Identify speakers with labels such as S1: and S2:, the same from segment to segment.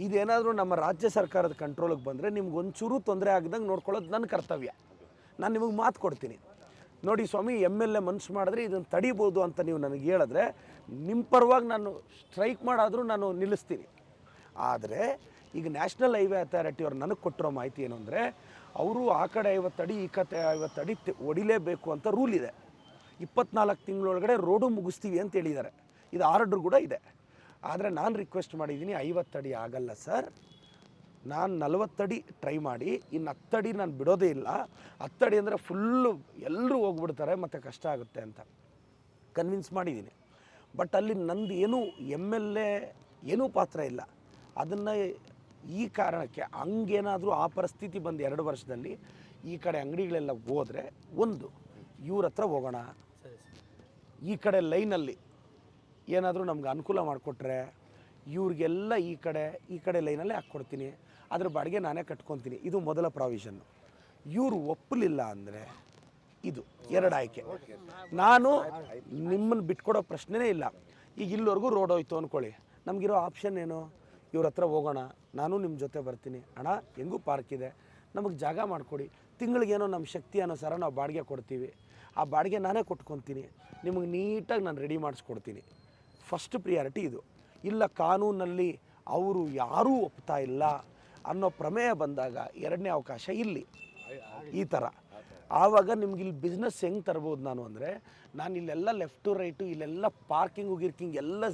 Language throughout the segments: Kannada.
S1: ಇದೇನಾದರೂ ನಮ್ಮ ರಾಜ್ಯ ಸರ್ಕಾರದ ಕಂಟ್ರೋಲಿಗೆ ಬಂದರೆ ನಿಮ್ಗೆ ಒಂಚೂರು ತೊಂದರೆ ಆಗದಂಗೆ ನೋಡ್ಕೊಳ್ಳೋದು ನನ್ನ ಕರ್ತವ್ಯ. ನಾನು ನಿಮಗೆ ಮಾತು ಕೊಡ್ತೀನಿ, ನೋಡಿ ಸ್ವಾಮಿ MLA ಮನ್ಸು ಮಾಡಿದ್ರೆ ಇದನ್ನು ತಡಿಬೋದು ಅಂತ ನೀವು ನನಗೆ ಹೇಳಿದ್ರೆ ನಿಮ್ಮ ಪರವಾಗಿ ನಾನು ಸ್ಟ್ರೈಕ್ ಮಾಡಾದರೂ ನಾನು ನಿಲ್ಲಿಸ್ತೀನಿ. ಆದರೆ ಈಗ ನ್ಯಾಷನಲ್ ಹೈವೇ ಅಥಾರಿಟಿ ಅವ್ರು ನನಗೆ ಕೊಟ್ಟಿರೋ ಮಾಹಿತಿ ಏನು ಅಂದರೆ, ಅವರು ಆ ಕಡೆ 50 ಅಡಿ ಈ ಕಡೆ 50 ಅಡಿ ಹೊಡಿಲೇಬೇಕು ಅಂತ ರೂಲ್ ಇದೆ. 24 ತಿಂಗಳೊಳಗಡೆ ರೋಡು ಮುಗಿಸ್ತೀವಿ ಅಂತ ಹೇಳಿದ್ದಾರೆ. ಇದು ಆರ್ಡ್ರ್ ಕೂಡ ಇದೆ. ಆದರೆ ನಾನು ರಿಕ್ವೆಸ್ಟ್ ಮಾಡಿದ್ದೀನಿ, 50 ಅಡಿ ಆಗಲ್ಲ ಸರ್, ನಾನು 40 ಅಡಿ ಟ್ರೈ ಮಾಡಿ, ಇನ್ನು 10 ಅಡಿ ನಾನು ಬಿಡೋದೇ ಇಲ್ಲ. 10 ಅಡಿ ಅಂದರೆ ಫುಲ್ಲು ಎಲ್ಲರೂ ಹೋಗ್ಬಿಡ್ತಾರೆ ಮತ್ತು ಕಷ್ಟ ಆಗುತ್ತೆ ಅಂತ ಕನ್ವಿನ್ಸ್ ಮಾಡಿದ್ದೀನಿ. ಬಟ್ ಅಲ್ಲಿ ನಂದು ಏನೂ MLA ಏನೂ ಪಾತ್ರ ಇಲ್ಲ. ಅದನ್ನು ಈ ಕಾರಣಕ್ಕೆ ಹಂಗೇನಾದರೂ ಆ ಪರಿಸ್ಥಿತಿ ಬಂದು 2 ವರ್ಷದಲ್ಲಿ ಈ ಕಡೆ ಅಂಗಡಿಗಳೆಲ್ಲ ಹೋದರೆ, ಒಂದು ಇವ್ರ ಹತ್ರ ಹೋಗೋಣ, ಈ ಕಡೆ ಲೈನಲ್ಲಿ ಏನಾದರೂ ನಮ್ಗೆ ಅನುಕೂಲ ಮಾಡಿಕೊಟ್ರೆ ಇವ್ರಿಗೆಲ್ಲ ಈ ಕಡೆ ಲೈನಲ್ಲೇ ಹಾಕ್ಕೊಡ್ತೀನಿ, ಅದ್ರ ಬಾಡಿಗೆ ನಾನೇ ಕಟ್ಕೊತೀನಿ. ಇದು ಮೊದಲ ಪ್ರಾವಿಷನ್ನು. ಇವರು ಒಪ್ಪಲಿಲ್ಲ ಅಂದರೆ ಇದು 2 ಆಯ್ಕೆ. ನಾನು ನಿಮ್ಮನ್ನು ಬಿಟ್ಕೊಡೋ ಪ್ರಶ್ನೆನೇ ಇಲ್ಲ. ಈಗ ಇಲ್ಲಿವರೆಗೂ ರೋಡ್ ಹೋಯ್ತು ಅಂದ್ಕೊಳ್ಳಿ, ನಮಗಿರೋ ಆಪ್ಷನ್ ಏನು? ಇವ್ರ ಹತ್ರ ಹೋಗೋಣ, ನಾನು ನಿಮ್ಮ ಜೊತೆ ಬರ್ತೀನಿ, ಅಣ್ಣ ಹೆಂಗೂ ಪಾರ್ಕ್ ಇದೆ, ನಮಗೆ ಜಾಗ ಮಾಡಿಕೊಡಿ, ತಿಂಗಳಿಗೇನೋ ನಮ್ಮ ಶಕ್ತಿ ಅನುಸಾರ ನಾವು ಬಾಡಿಗೆ ಕೊಡ್ತೀವಿ, ಆ ಬಾಡಿಗೆ ನಾನೇ ಕೊಟ್ಕೊತೀನಿ, ನಿಮಗೆ ನೀಟಾಗಿ ನಾನು ರೆಡಿ ಮಾಡಿಸ್ಕೊಡ್ತೀನಿ. ಫಸ್ಟ್ ಪ್ರಿಯಾರಿಟಿ ಇದು. ಇಲ್ಲ ಕಾನೂನಲ್ಲಿ ಅವರು ಯಾರೂ ಒಪ್ತಾ ಇಲ್ಲ ಅನ್ನೋ ಪ್ರಮೇಯ ಬಂದಾಗ 2ನೇ ಅವಕಾಶ ಇಲ್ಲಿ ಈ ಥರ. ಆವಾಗ ನಿಮ್ಗೆ ಇಲ್ಲಿ ಬಿಸ್ನೆಸ್ ಹೆಂಗೆ ತರ್ಬೋದು ನಾನು ಅಂದರೆ, ನಾನು ಇಲ್ಲೆಲ್ಲ ಲೆಫ್ಟು ರೈಟು ಇಲ್ಲೆಲ್ಲ ಪಾರ್ಕಿಂಗು ಗಿರ್ಕಿಂಗ್ ಎಲ್ಲ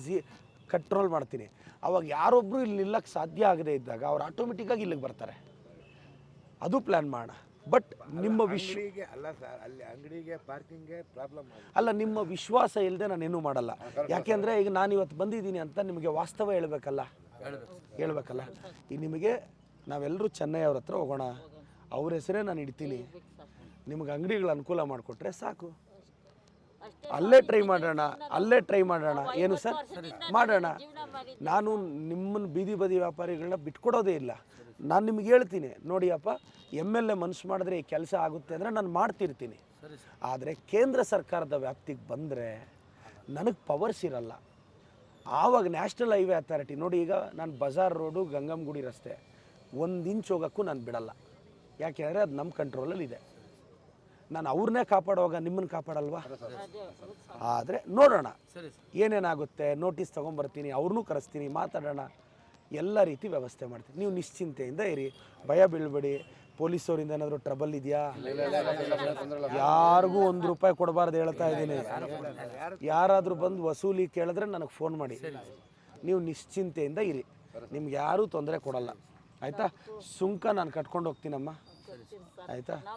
S1: ಕಂಟ್ರೋಲ್ ಮಾಡ್ತೀನಿ. ಅವಾಗ ಯಾರೊಬ್ಬರು ಇಲ್ಲಿ ನಿಲ್ಲಕ್ಕೆ ಸಾಧ್ಯ ಆಗದೇ ಇದ್ದಾಗ ಅವ್ರು ಆಟೋಮೆಟಿಕ್ಕಾಗಿ ಇಲ್ಲಿಗೆ ಬರ್ತಾರೆ. ಅದು ಪ್ಲ್ಯಾನ್ ಮಾಡೋಣ. ಬಟ್ ನಿಮ್ಮ
S2: ಅಲ್ಲ ಸರ್, ಅಲ್ಲಿ ಅಂಗಡಿಗೆ ಪಾರ್ಕಿಂಗ್ಗೆ ಪ್ರಾಬ್ಲಮ್
S1: ಅಲ್ಲ, ನಿಮ್ಮ ವಿಶ್ವಾಸ ಇಲ್ಲದೆ ನಾನೇನು ಮಾಡಲ್ಲ. ಯಾಕೆಂದರೆ ಈಗ ನಾನು ಇವತ್ತು ಬಂದಿದ್ದೀನಿ ಅಂತ ನಿಮಗೆ ವಾಸ್ತವ ಹೇಳ್ಬೇಕಲ್ಲ. ಈಗ ನಿಮಗೆ ನಾವೆಲ್ಲರೂ ಚೆನ್ನೈ ಅವ್ರ ಹತ್ರ ಹೋಗೋಣ, ಅವ್ರ ಹೆಸರೇ ನಾನು ಇಡ್ತೀನಿ, ನಿಮಗೆ ಅಂಗಡಿಗಳು ಅನುಕೂಲ ಮಾಡಿಕೊಟ್ರೆ ಸಾಕು. ಅಲ್ಲೇ ಟ್ರೈ ಮಾಡೋಣ. ಏನು ಸರ್ ಮಾಡೋಣ. ನಾನು ನಿಮ್ಮನ್ನು ಬೀದಿ ಬದಿ ವ್ಯಾಪಾರಿಗಳನ್ನ ಬಿಟ್ಕೊಡೋದೇ ಇಲ್ಲ. ನಾನು ನಿಮ್ಗೆ ಹೇಳ್ತೀನಿ, ನೋಡಿಯಪ್ಪ MLA ಮನ್ಸು ಮಾಡಿದ್ರೆ ಈ ಕೆಲಸ ಆಗುತ್ತೆ ಅಂದರೆ ನಾನು ಮಾಡ್ತಿರ್ತೀನಿ. ಆದರೆ ಕೇಂದ್ರ ಸರ್ಕಾರದ ವ್ಯಾಪ್ತಿಗೆ ಬಂದರೆ ನನಗೆ ಪವರ್ಸ್ ಇರಲ್ಲ. ಆವಾಗ ನ್ಯಾಷನಲ್ ಹೈವೇ ಅಥಾರಿಟಿ ನೋಡಿ, ಈಗ ನಾನು ಬಜಾರ್ ರೋಡು ಗಂಗಮ್ಮಗುಡಿ ರಸ್ತೆ 1 ಇಂಚ್ ಹೋಗೋಕ್ಕೂ ನಾನು ಬಿಡಲ್ಲ. ಯಾಕೆಂದರೆ ಅದು ನಮ್ಮ ಕಂಟ್ರೋಲಲ್ಲಿದೆ. ನಾನು ಅವ್ರನ್ನೇ ಕಾಪಾಡುವಾಗ ನಿಮ್ಮನ್ನು ಕಾಪಾಡಲ್ವಾ? ಆದರೆ ನೋಡೋಣ ಏನೇನಾಗುತ್ತೆ. ನೋಟಿಸ್ ತೊಗೊಂಬರ್ತೀನಿ, ಅವ್ರನ್ನೂ ಕರೆಸ್ತೀನಿ, ಮಾತಾಡೋಣ, ಎಲ್ಲ ರೀತಿ ವ್ಯವಸ್ಥೆ ಮಾಡ್ತೀನಿ. ನೀವು ನಿಶ್ಚಿಂತೆಯಿಂದ ಇರಿ, ಭಯ ಬೀಳಬೇಡಿ. ಪೊಲೀಸವರಿಂದ ಏನಾದರೂ ಟ್ರಬಲ್ ಇದೆಯಾ? ಯಾರಿಗೂ 1 ರೂಪಾಯಿ ಕೊಡಬಾರ್ದು ಹೇಳ್ತಾ ಇದ್ದೀನಿ. ಯಾರಾದರೂ ಬಂದು ವಸೂಲಿ ಕೇಳಿದ್ರೆ ನನಗೆ ಫೋನ್ ಮಾಡಿ. ನೀವು ನಿಶ್ಚಿಂತೆಯಿಂದ ಇರಿ, ನಿಮ್ಗೆ ಯಾರೂ ತೊಂದರೆ ಕೊಡಲ್ಲ. ಆಯಿತಾ? ಸುಂಕ ನಾನು ಕಟ್ಕೊಂಡು ಹೋಗ್ತೀನಮ್ಮ, ಆಯಿತಾ?